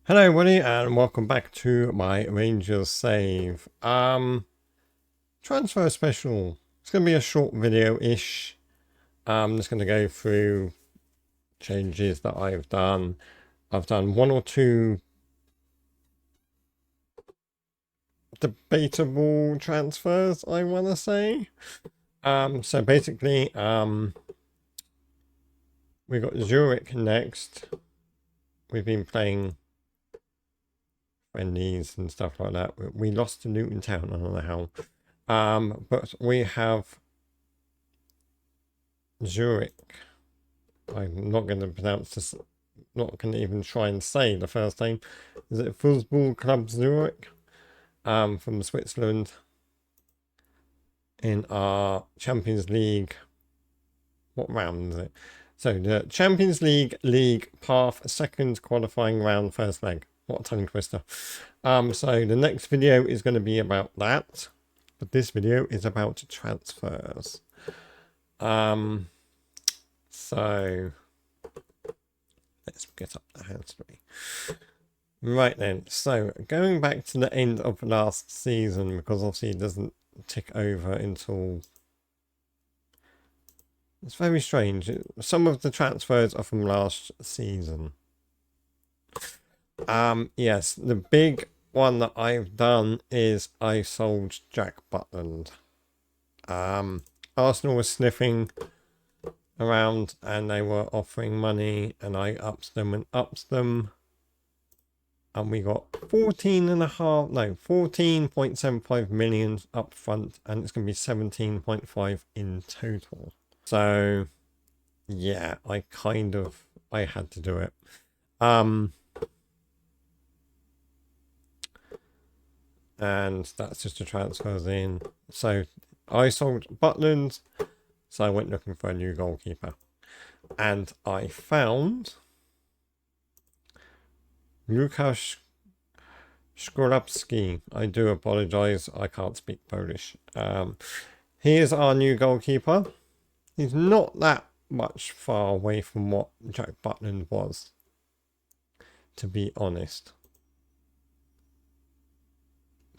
Hello everybody and welcome back to my Rangers save. Transfer special. It's gonna be a short video-ish. I'm just gonna go through changes that I've done. I've done one or two debatable transfers, I wanna say. So basically, we got Zurich next. We've been playing friendlies and stuff like that. We lost to Luton Town, I don't know how. But we have Zurich. I'm not going to pronounce this, not going to even try and say the first name. Is it Fußball Club Zurich? From Switzerland. In our Champions League. What round is it? So the Champions League Path second qualifying round first leg. What a tongue twister. So the next video is going to be about that. But this video is about transfers. So let's get up the history. Right then, so going back to the end of last season, because obviously it doesn't tick over until... It's very strange. Some of the transfers are from last season. Yes, the big one that I've done is I sold Jack Butland. Arsenal was sniffing around and they were offering money and I upped them and we got 14.75 million up front, and it's going to be 17.5 in total. So yeah, I had to do it. And that's just the transfers in. So I sold Butland, so I went looking for a new goalkeeper. And I found Lukasz Skorupski. I do apologize, I can't speak Polish. He is our new goalkeeper. He's not that much far away from what Jack Butland was, to be honest.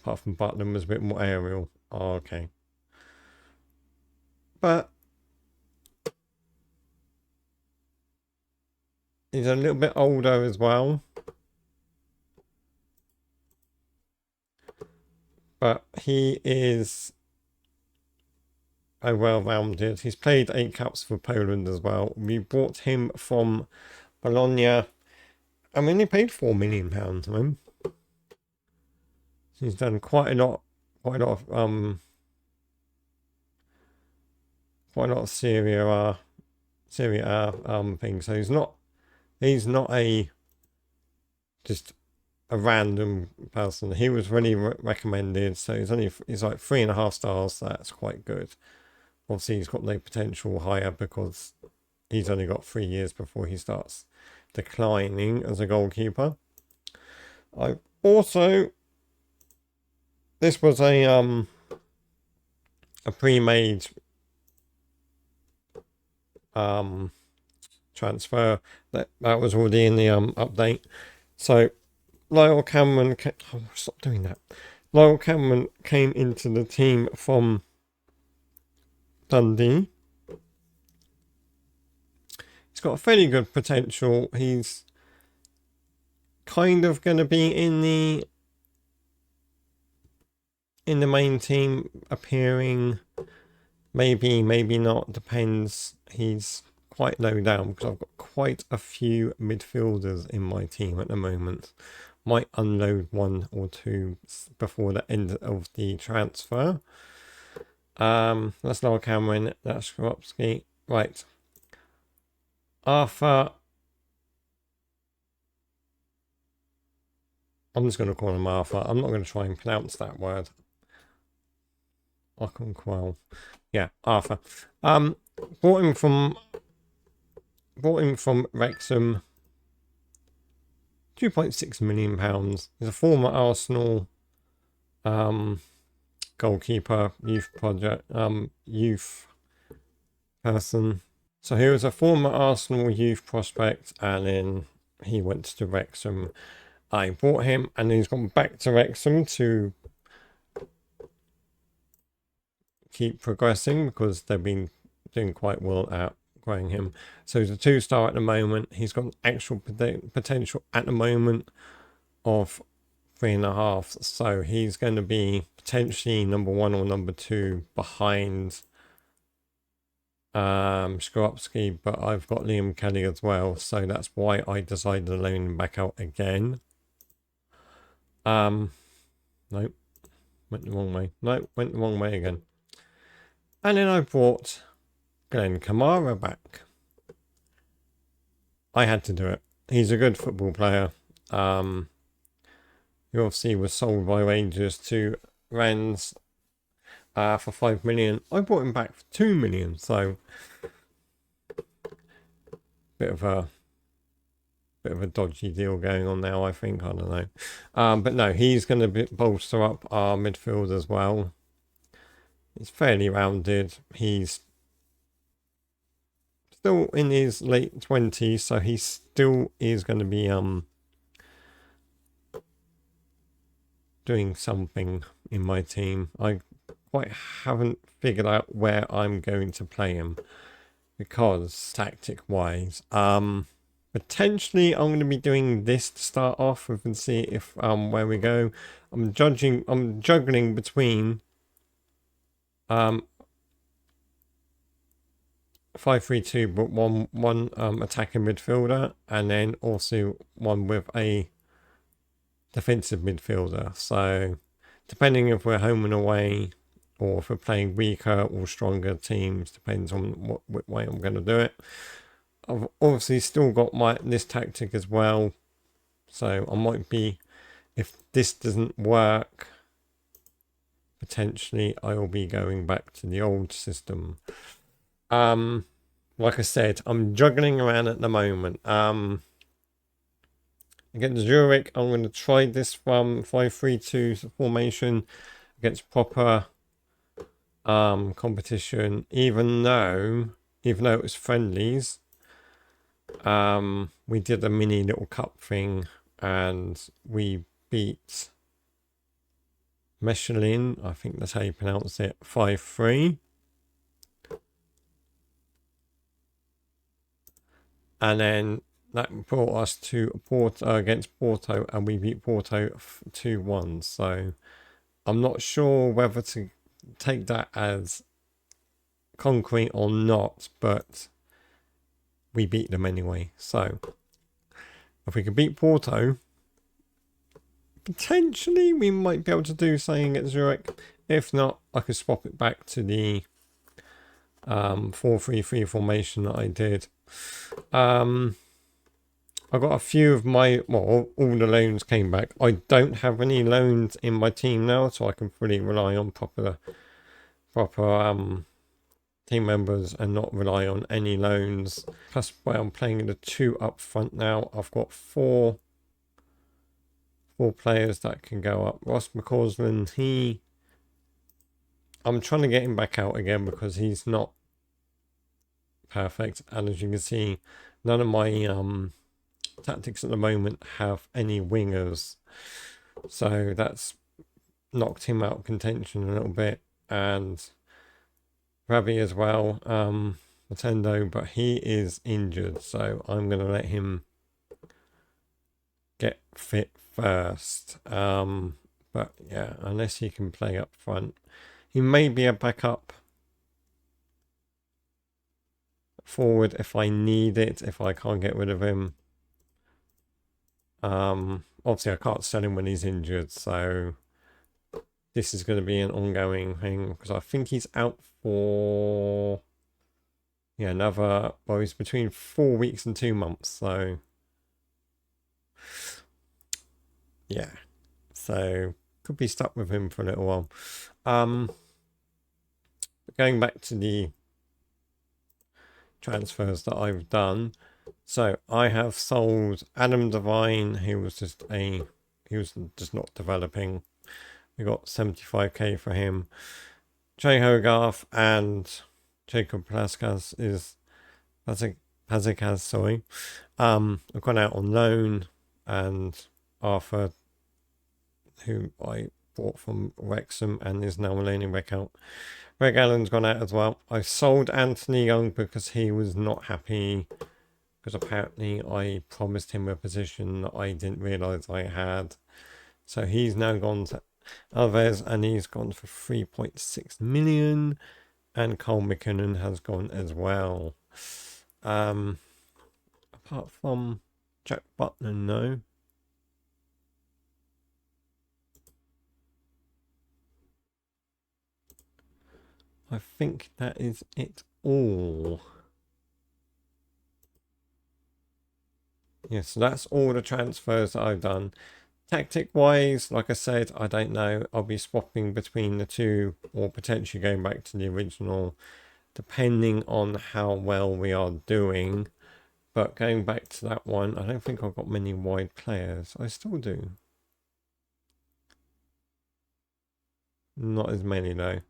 Apart from Butland was a bit more aerial. Oh, okay. But he's a little bit older as well. But he is a well-rounded. He's played 8 caps for Poland as well. We bought him from Bologna. I mean, he paid £4 million for him. He's done quite a lot of Serie A things. So he's not just a random person. He was really recommended, so he's like 3.5 stars. So that's quite good. Obviously, he's got no potential higher because he's only got 3 years before he starts declining as a goalkeeper. I also, this was a pre-made transfer that was already in the update. So Lyle Cameron stop doing that. Lyle Cameron came into the team from Dundee. He's got a fairly good potential. He's kind of going to be in the main team, appearing. Maybe not, depends. He's quite low down because I've got quite a few midfielders in my team at the moment. Might unload 1 or 2 before the end of the transfer. That's Noel Cameron, that's Skorupski. Right. Arthur. I'm just going to call him Arthur. I'm not going to try and pronounce that word. Oconquell. Yeah, Arthur. Bought him from Wrexham. £2.6 million. He's a former Arsenal goalkeeper, youth person. So he was a former Arsenal youth prospect, and then he went to Wrexham. I bought him, and he's gone back to Wrexham to keep progressing because they've been doing quite well at growing him. So he's a 2-star at the moment. He's got actual potential at the moment of 3.5. So he's going to be potentially number 1 or number 2 behind Skorupski, but I've got Liam Kelly as well, so that's why I decided to loan him back out again. Nope, went the wrong way. Nope, went the wrong way again. And then I brought Glenn Kamara back. I had to do it. He's a good football player. He obviously was sold by Rangers to Rennes for 5 million. I bought him back for 2 million, so bit of a dodgy deal going on now, I think. I don't know. But no, he's going to bolster up our midfield as well. It's fairly rounded. He's still in his late 20s, so he still is going to be doing something in my team. I quite haven't figured out where I'm going to play him because tactic wise, potentially I'm going to be doing this to start off with and see if where we go. I'm juggling between 5-3-2, but one attacking midfielder, and then also one with a defensive midfielder. So depending if we're home and away, or if we're playing weaker or stronger teams, depends on what way I'm going to do it. I've obviously still got this tactic as well, so I might be, if this doesn't work, potentially I will be going back to the old system. Like I said, I'm juggling around at the moment. Against Zurich, I'm going to try this 5-3-2 formation against proper competition, even though it was friendlies. We did a mini little cup thing and we beat Michelin, I think that's how you pronounce it, 5-3. And then that brought us to Porto against Porto, and we beat Porto 2-1. So I'm not sure whether to take that as concrete or not, but we beat them anyway. So if we can beat Porto, potentially we might be able to do something at Zurich. If not, I could swap it back to the 4-3-3 formation that I did. I got a few of all the loans came back. I don't have any loans in my team now, so I can fully rely on proper team members and not rely on any loans. Plus, where I'm playing the 2 up front now, I've got four players that can go up. Ross McCausland, I'm trying to get him back out again because he's not perfect, and as you can see, none of my tactics at the moment have any wingers, so that's knocked him out of contention a little bit. And Ravi as well, Matendo, but he is injured, so I'm going to let him get fit first. But yeah, unless he can play up front, he may be a backup forward if I need it, if I can't get rid of him. Obviously I can't sell him when he's injured, so this is going to be an ongoing thing, because I think he's out for he's between 4 weeks and 2 months, so yeah, so could be stuck with him for a little while. Going back to the transfers that I've done, so I have sold Adam Devine, he was just not developing. We got 75k for him. Jay Hogarth and Jacob Pazikaz, sorry. I've gone out on loan, and Arthur, who I bought from Wrexham and is now loaning back out. Greg Allen's gone out as well. I sold Anthony Young because he was not happy, because apparently I promised him a position that I didn't realise I had. So he's now gone to Alves, and he's gone for 3.6 million, and Cole McKinnon has gone as well. Apart from Jack Butler, no. I think that is it all. Yeah, so that's all the transfers that I've done. Tactic wise, like I said, I don't know. I'll be swapping between the two, or potentially going back to the original, depending on how well we are doing. But going back to that one, I don't think I've got many wide players. I still do. Not as many though.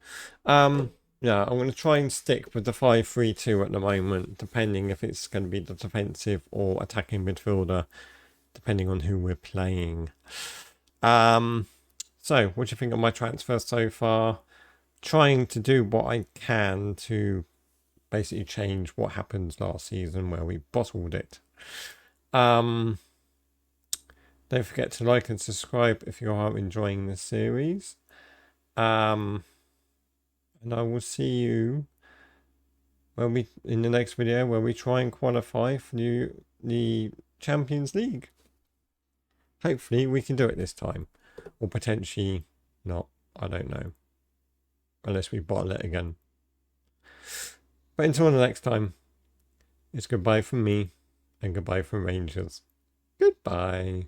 Yeah, I'm going to try and stick with the 5-3-2 at the moment, depending if it's going to be the defensive or attacking midfielder, depending on who we're playing. So what do you think of my transfers so far? Trying to do what I can to basically change what happened last season where we bottled it. Don't forget to like and subscribe if you are enjoying this series. And I will see you in the next video, where we try and qualify for the Champions League. Hopefully we can do it this time, or potentially not. I don't know, unless we bottle it again. But until the next time, it's goodbye from me and goodbye from Rangers. Goodbye.